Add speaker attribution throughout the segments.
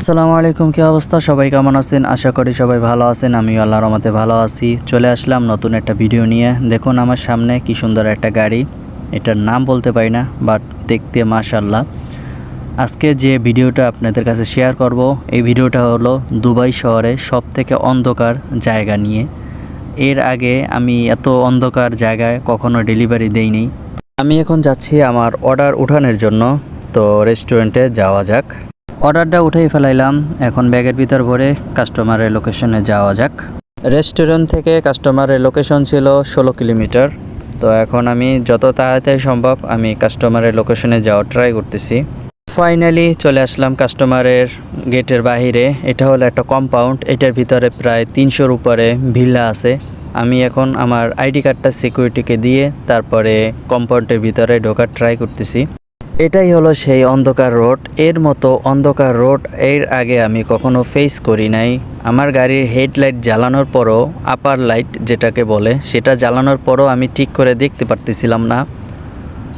Speaker 1: আসসালামু আলাইকুম, কি অবস্থা? সবাই কেমন আছেন? আশা করি সবাই ভালো আছেন। আমিও আল্লাহর রহমতে ভালো আছি। চলে আসলাম নতুন একটা ভিডিও নিয়ে। দেখুন আমার সামনে কি সুন্দর একটা গাড়ি। এটার নাম বলতে পারি না, বাট দেখতে মাশাআল্লাহ। আজকে যে ভিডিওটা আপনাদের কাছে শেয়ার করব, এই ভিডিওটা হলো দুবাই শহরে সবথেকে অন্ধকার জায়গা নিয়ে। এর আগে আমি এত অন্ধকার জায়গায় কখনো ডেলিভারি দেইনি। আমি এখন যাচ্ছি আমার অর্ডার উঠানোর জন্য। তো রেস্টুরেন্টে যাওয়া যাক। অর্ডারটা উঠেই ফেলাইলাম, এখন ব্যাগের ভিতর ভরে কাস্টমারের লোকেশনে যাওয়া যাক। রেস্টুরেন্ট থেকে কাস্টমারের লোকেশন ছিল 16 কিলোমিটার। তো এখন আমি যত তাড়াতাড়ি সম্ভব আমি কাস্টমারের লোকেশনে যাওয়ার ট্রাই করতেছি। ফাইনালি চলে আসলাম কাস্টমারের গেটের বাহিরে। এটা হলো একটা কম্পাউন্ড, এটার ভিতরে প্রায় 300-র উপরে ভিলা আছে। আমি এখন আমার আইডি কার্ডটা সিকিউরিটিকে দিয়ে তারপরে কম্পাউন্ডের ভিতরে ঢোকার ট্রাই করতেছি। এটাই হলো সেই অন্ধকার রোড। এর মতো অন্ধকার রোড এর আগে আমি কখনো ফেস করি নাই। আমার গাড়ির হেডলাইট জ্বালানোর পরও, আপার লাইট যেটাকে বলে, সেটা জ্বালানোর পরও আমি ঠিক করে দেখতে পারতেছিলাম না।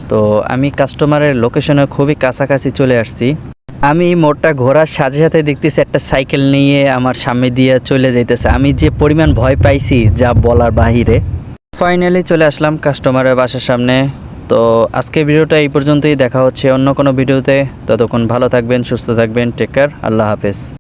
Speaker 1: তো আমি কাস্টমারের লোকেশনে খুবই কাছাকাছি চলে আসছি। আমি মোড়টা ঘোরার সাথে সাথে দেখতেছি একটা সাইকেল নিয়ে আমার সামনে দিয়ে চলে যাইতেছে। আমি যে পরিমাণ ভয় পাইছি যা বলার বাহিরে। ফাইনালি চলে আসলাম কাস্টমারের বাসার সামনে। তো আজকের ভিডিওটা এই পর্যন্তই। দেখা হচ্ছে অন্য কোনো ভিডিওতে। ততক্ষণ ভালো থাকবেন, সুস্থ থাকবেন। Take care. আল্লাহ হাফেজ।